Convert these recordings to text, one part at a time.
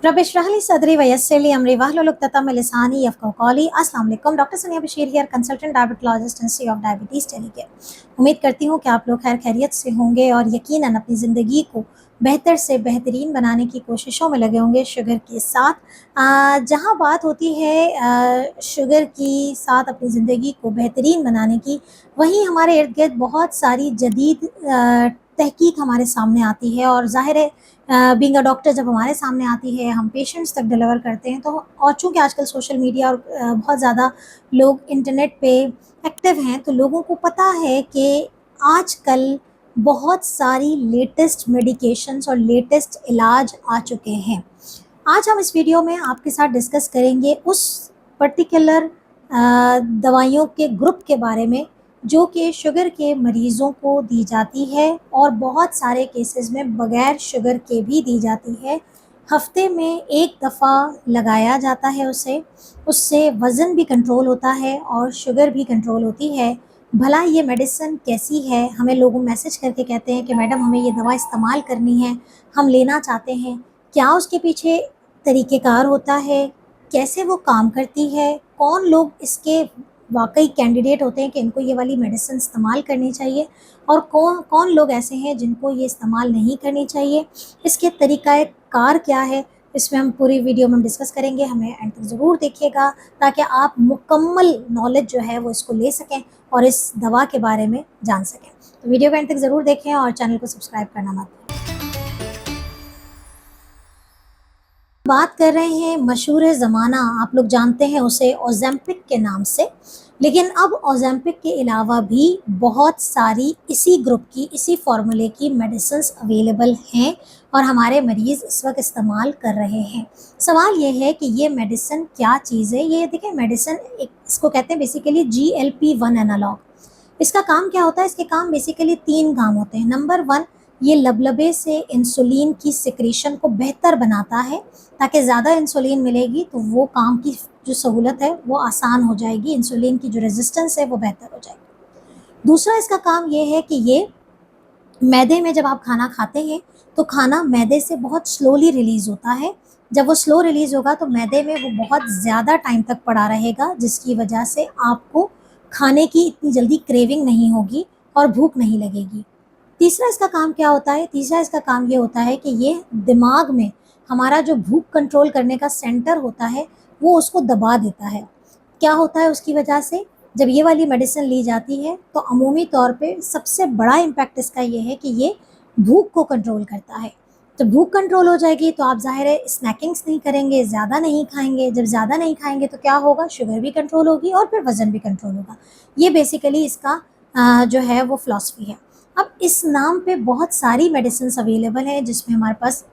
रब इश्रह ली सदरी वयस्सिर ली अमरी वहलुल उक़्दतम मिन लिसानी यफ़क़हू क़ौली। अस्सलाम वालेकुम। डॉक्टर सनिया Bashir here, consultant diabetologist, institute of diabetes, टेलीकेयर। उम्मीद करती हूँ कि आप लोग खैर खैरियत से होंगे और यकीनन अपनी ज़िंदगी को बेहतर से बेहतरीन बनाने की कोशिशों में लगे होंगे शुगर के साथ। जहाँ बात होती है शुगर की साथ अपनी ज़िंदगी को बेहतरीन बनाने की, वहीं हमारे इर्द गिर्द बहुत सारी जदीद तहकीक हमारे सामने आती है और ज़ाहिर है बीइंग अ डॉक्टर जब हमारे सामने आती है, हम पेशेंट्स तक डिलीवर करते हैं। तो और चूँकि आजकल सोशल मीडिया और बहुत ज़्यादा लोग इंटरनेट पे एक्टिव हैं, तो लोगों को पता है कि आजकल बहुत सारी लेटेस्ट मेडिकेशंस और लेटेस्ट इलाज आ चुके हैं। आज हम इस वीडियो में आपके साथ डिस्कस करेंगे उस पर्टिकुलर दवाइयों के ग्रुप के बारे में जो कि शुगर के मरीज़ों को दी जाती है और बहुत सारे केसेस में बग़ैर शुगर के भी दी जाती है। हफ्ते में एक दफ़ा लगाया जाता है उसे, उससे वज़न भी कंट्रोल होता है और शुगर भी कंट्रोल होती है। भला ये मेडिसिन कैसी है? हमें लोग मैसेज करके कहते हैं कि मैडम हमें ये दवा इस्तेमाल करनी है, हम लेना चाहते हैं। क्या उसके पीछे तरीक़ेकार होता है? कैसे वो काम करती है? कौन लोग इसके वाकई कैंडिडेट होते हैं कि इनको ये वाली मेडिसिन इस्तेमाल करनी चाहिए और कौन कौन लोग ऐसे हैं जिनको ये इस्तेमाल नहीं करनी चाहिए, इसके तरीक़ाकार क्या है, इसमें हम पूरी वीडियो में हम डिस्कस करेंगे। हमें एंड तक ज़रूर देखिएगा ताकि आप मुकम्मल नॉलेज जो है वो इसको ले सकें और इस दवा के बारे में जान सकें। तो वीडियो को एंड तक ज़रूर देखें और चैनल को सब्सक्राइब करना मत भूलें। बात कर रहे हैं मशहूर ज़माना, आप लोग जानते हैं उसे ओज़ेम्पिक के नाम से, लेकिन अब ओज़ेम्पिक के अलावा भी बहुत सारी इसी ग्रुप की, इसी फ़ॉर्मूले की मेडिसिन्स अवेलेबल हैं और हमारे मरीज़ इस वक्त इस्तेमाल कर रहे हैं। सवाल ये है कि ये मेडिसिन क्या चीज़ है? ये देखिए मेडिसिन एक इसको कहते हैं बेसिकली GLP-1 एनालॉग। इसका काम क्या होता है? इसके काम बेसिकली 3 काम होते हैं। नंबर 1, ये लबलबे से इंसुलिन की सिक्रीशन को बेहतर बनाता है ताकि ज़्यादा इंसुलिन मिलेगी तो वो काम की जो सहूलत है वो आसान हो जाएगी, इंसुलिन की जो रेजिस्टेंस है वो बेहतर हो जाएगी। दूसरा इसका काम ये है कि ये मैदे में जब आप खाना खाते हैं तो खाना मैदे से बहुत स्लोली रिलीज़ होता है। जब वो स्लो रिलीज़ होगा तो मैदे में वो बहुत ज़्यादा टाइम तक पड़ा रहेगा, जिसकी वजह से आपको खाने की इतनी जल्दी क्रेविंग नहीं होगी और भूख नहीं लगेगी। तीसरा इसका काम क्या होता है? तीसरा इसका काम ये होता है कि ये दिमाग में हमारा जो भूख कंट्रोल करने का सेंटर होता है, वो उसको दबा देता है। क्या होता है उसकी वजह से? जब ये वाली मेडिसिन ली जाती है तो अमूमी तौर पे सबसे बड़ा इम्पैक्ट इसका ये है कि ये भूख को कंट्रोल करता है। जब भूख कंट्रोल हो जाएगी तो आप ज़ाहिर है स्नैकिंग्स नहीं करेंगे, ज़्यादा नहीं खाएँगे। जब ज़्यादा नहीं खाएँगे तो क्या होगा? शुगर भी कंट्रोल होगी और फिर वज़न भी कंट्रोल होगा। ये बेसिकली इसका जो है वो फ़िलॉसफ़ी है। अब इस नाम पे बहुत सारी मेडिसिन्स अवेलेबल हैं, जिसमें हमारे पास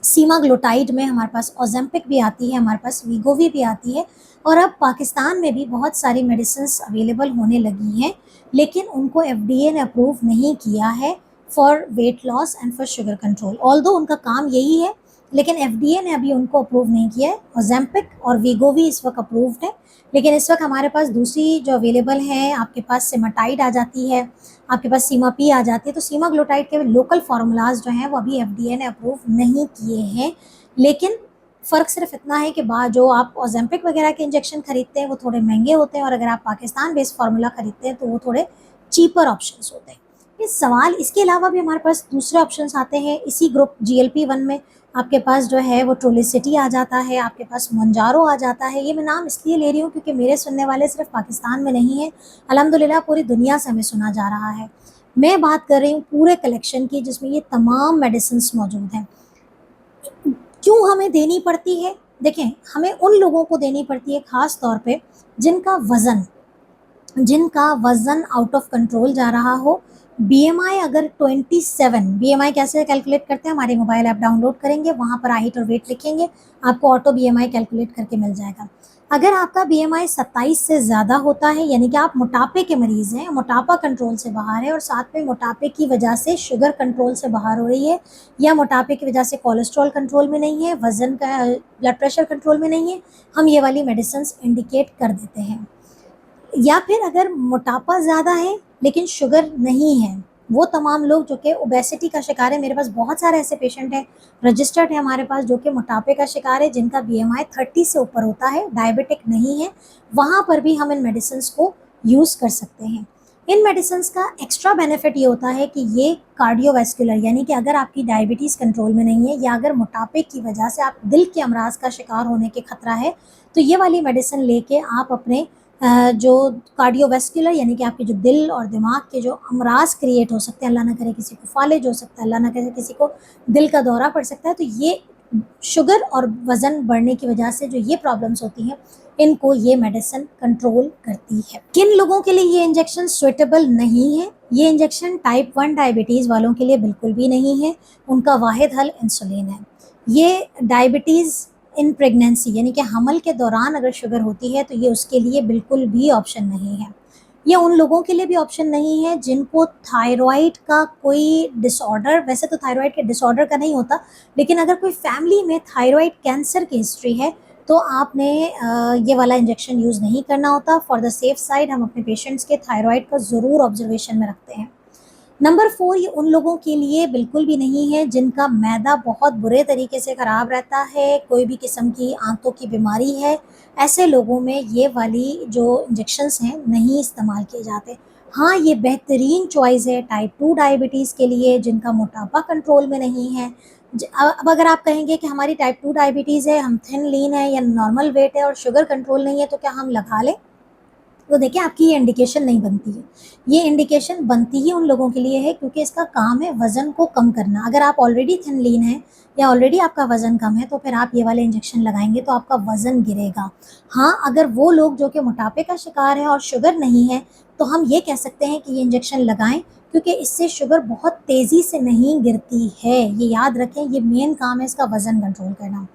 सीमाग्लोटाइड में हमारे पास ओज़ेम्पिक भी आती है, हमारे पास वीगोवी भी आती है और अब पाकिस्तान में भी बहुत सारी मेडिसिन्स अवेलेबल होने लगी हैं, लेकिन उनको FDA ने अप्रूव नहीं किया है for weight loss and for sugar control. Although उनका काम यही है, लेकिन FDA ने अभी उनको अप्रूव नहीं किया है। ओज़ेम्पिक और वीगोवी इस वक्त अप्रूव्ड है, लेकिन इस वक्त हमारे पास दूसरी जो अवेलेबल हैं, आपके पास सेमाटाइड आ जाती है, आपके पास सीमा-पी आ जाती है। तो सीमाग्लोटाइड के लोकल फार्मूलाज जो हैं वो अभी FDA ने अप्रूव नहीं किए हैं, लेकिन फ़र्क सिर्फ इतना है कि जो आप ओज़ेम्पिक वगैरह के इंजेक्शन खरीदते हैं वो थोड़े महंगे होते हैं और अगर आप पाकिस्तान बेस्ड फार्मूला खरीदते हैं तो वो थोड़े चीपर ऑप्शंस होते हैं। ये सवाल इसके अलावा भी हमारे पास दूसरे ऑप्शंस आते हैं इसी ग्रुप GLP-1 में। आपके पास जो है वो ट्रुलिसिटी आ जाता है, आपके पास मोंजारो आ जाता है। ये मैं नाम इसलिए ले रही हूँ क्योंकि मेरे सुनने वाले सिर्फ पाकिस्तान में नहीं हैं, अल्हम्दुलिल्लाह पूरी दुनिया से हमें सुना जा रहा है। मैं बात कर रही हूँ पूरे कलेक्शन की, जिसमें ये तमाम मेडिसिन्स मौजूद हैं। क्यों हमें देनी पड़ती है? देखें, हमें उन लोगों को देनी पड़ती है ख़ास तौर पे जिनका वज़न आउट ऑफ कंट्रोल जा रहा हो। BMI अगर 27, BMI कैसे कैलकुलेट करते हैं? हमारे मोबाइल ऐप डाउनलोड करेंगे, वहाँ पर हाइट और वेट लिखेंगे, आपको ऑटो BMI कैलकुलेट करके मिल जाएगा। अगर आपका BMI 27 से ज़्यादा होता है, यानी कि आप मोटापे के मरीज़ हैं, मोटापा कंट्रोल से बाहर है और साथ में मोटापे की वजह से शुगर कंट्रोल से बाहर हो रही है, या मोटापे की वजह से कोलेस्ट्रॉल कंट्रोल में नहीं है, वज़न का ब्लड प्रेशर कंट्रोल में नहीं है, हम ये वाली मेडिसिन्स इंडिकेट कर देते हैं। या फिर अगर मोटापा ज़्यादा है लेकिन शुगर नहीं है, वो तमाम लोग जो कि ओबेसिटी का शिकार है, मेरे पास बहुत सारे ऐसे पेशेंट हैं, रजिस्टर्ड है हमारे पास, जो कि मोटापे का शिकार है, जिनका बीएमआई 30 से ऊपर होता है, डायबिटिक नहीं है, वहाँ पर भी हम इन मेडिसिन को यूज़ कर सकते हैं। इन मेडिसिन का एक्स्ट्रा बेनिफिट ये होता है कि ये कार्डियोवैस्कुलर, यानी कि अगर आपकी डायबिटीज़ कंट्रोल में नहीं है या अगर मोटापे की वजह से आप दिल के अमराज का शिकार होने के खतरा है, तो ये वाली मेडिसिन लेके आप अपने जो कार्डियोवैस्कुलर, यानी कि आपके जो दिल और दिमाग के जो अमराज क्रिएट हो सकते हैं, अल्लाह ना करे किसी को फालिज हो सकता है, अल्लाह ना करे किसी को दिल का दौरा पड़ सकता है, तो ये शुगर और वज़न बढ़ने की वजह से जो ये प्रॉब्लम्स होती हैं, इनको ये मेडिसिन कंट्रोल करती है। किन लोगों के लिए ये इंजेक्शन सुइटेबल नहीं है? ये इंजेक्शन टाइप 1 डायबिटीज़ वालों के लिए बिल्कुल भी नहीं है, उनका वाहिद हल इंसुलिन है। ये डायबिटीज़ इन प्रेगनेंसी, यानी कि हमल के दौरान अगर शुगर होती है तो ये उसके लिए बिल्कुल भी ऑप्शन नहीं है। ये उन लोगों के लिए भी ऑप्शन नहीं है जिनको थायराइड का कोई डिसऑर्डर, वैसे तो थायराइड के डिसऑर्डर का नहीं होता, लेकिन अगर कोई फैमिली में थायराइड कैंसर की हिस्ट्री है तो आपने ये वाला इंजेक्शन यूज़ नहीं करना होता। फॉर द सेफ साइड हम अपने पेशेंट्स के थायराइड का ज़रूर ऑब्जर्वेशन में रखते हैं। नंबर 4, ये उन लोगों के लिए बिल्कुल भी नहीं है जिनका मैदा बहुत बुरे तरीके से ख़राब रहता है, कोई भी किस्म की आंतों की बीमारी है, ऐसे लोगों में ये वाली जो इंजेक्शंस हैं नहीं इस्तेमाल किए जाते। हाँ, ये बेहतरीन चॉइस है टाइप 2 डायबिटीज़ के लिए जिनका मोटापा कंट्रोल में नहीं है। अब अगर आप कहेंगे कि हमारी टाइप 2 डायबिटीज़ है, हम थिन लीन है या नॉर्मल वेट है और शुगर कंट्रोल नहीं है, तो क्या हम लगा लें? तो देखिए, आपकी ये इंडिकेशन नहीं बनती है। ये इंडिकेशन बनती ही उन लोगों के लिए है क्योंकि इसका काम है वज़न को कम करना। अगर आप ऑलरेडी थिन लीन हैं या ऑलरेडी आपका वज़न कम है, तो फिर आप ये वाले इंजेक्शन लगाएँगे तो आपका वज़न गिरेगा। हाँ, अगर वो लोग जो कि मोटापे का शिकार हैं और शुगर नहीं है, तो हम ये कह सकते हैं कि ये इंजेक्शन लगाएँ, क्योंकि इससे शुगर बहुत तेज़ी से नहीं गिरती है। ये याद रखें, ये मेन काम है इसका वज़न कंट्रोल करना।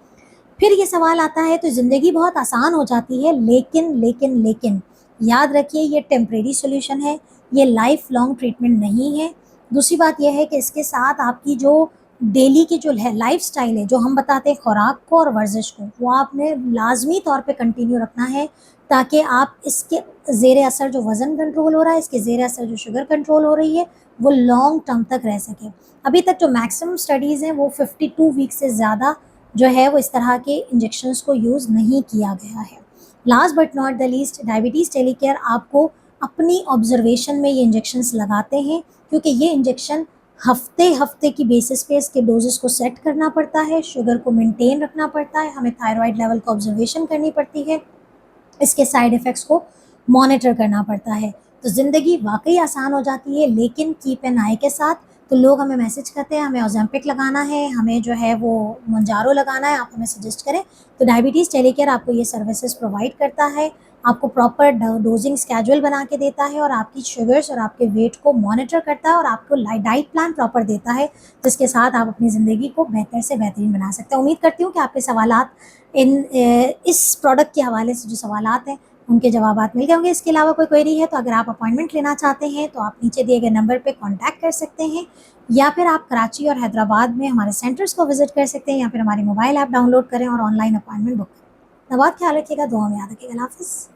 फिर ये सवाल आता है तो ज़िंदगी बहुत आसान हो जाती है, लेकिन याद रखिए, ये टेम्परेरी सॉल्यूशन है, ये लाइफ लॉन्ग ट्रीटमेंट नहीं है। दूसरी बात ये है कि इसके साथ आपकी जो डेली की जो है लाइफ़स्टाइल है, जो हम बताते हैं खुराक को और वर्जिश को, वो आपने लाज़मी तौर पे कंटिन्यू रखना है ताकि आप इसके ज़ेर असर जो वज़न कंट्रोल हो रहा है, इसके ज़ेर असर जो शुगर कंट्रोल हो रही है, वो लॉन्ग टर्म तक रह सके। अभी तक जो मैक्सिमम स्टडीज़ हैं वो 52 वीक से ज़्यादा जो है वो इस तरह के इंजेक्शंस को यूज़ नहीं किया गया है। Last but not the least, diabetes टेलीकेयर आपको अपनी ऑब्जर्वेशन में ये इंजेक्शंस लगाते हैं, क्योंकि ये इंजेक्शन हफ्ते की बेसिस पे इसके डोजेस को सेट करना पड़ता है, शुगर को मेंटेन रखना पड़ता है, हमें थायराइड लेवल का ऑब्जर्वेशन करनी पड़ती है, इसके साइड इफ़ेक्ट्स को मॉनिटर करना पड़ता है। तो ज़िंदगी वाक़ई आसान हो जाती है, लेकिन कीप एन आई के साथ। तो लोग हमें मैसेज करते हैं, हमें ओज़ेम्पिक लगाना है, हमें जो है वो मोंजारो लगाना है, आप हमें सजेस्ट करें। तो डायबिटीज़ टेलीकेयर आपको ये सर्विसेज़ प्रोवाइड करता है, आपको प्रॉपर डोजिंग स्केड्यूल बना के देता है और आपकी शुगर्स और आपके वेट को मॉनिटर करता है और आपको डाइट प्लान प्रॉपर देता है, जिसके साथ आप अपनी ज़िंदगी को बेहतर से बेहतरीन बना सकते हैं। उम्मीद करती हूँ कि आपके सवालात इस प्रोडक्ट के हवाले से जो सवालात हैं उनके जवाबात मिल गए होंगे। इसके अलावा कोई क्वेरी है तो अगर आप अपॉइंटमेंट लेना चाहते हैं तो आप नीचे दिए गए नंबर पे कॉन्टैक्ट कर सकते हैं, या फिर आप कराची और हैदराबाद में हमारे सेंटर्स को विजिट कर सकते हैं, या फिर हमारी मोबाइल ऐप डाउनलोड करें और ऑनलाइन अपॉइंटमेंट बुक करें। अपना बहुत ख्याल रखिएगा, दुआ में याद रखिएगा। अल्लाह हाफ़िज़।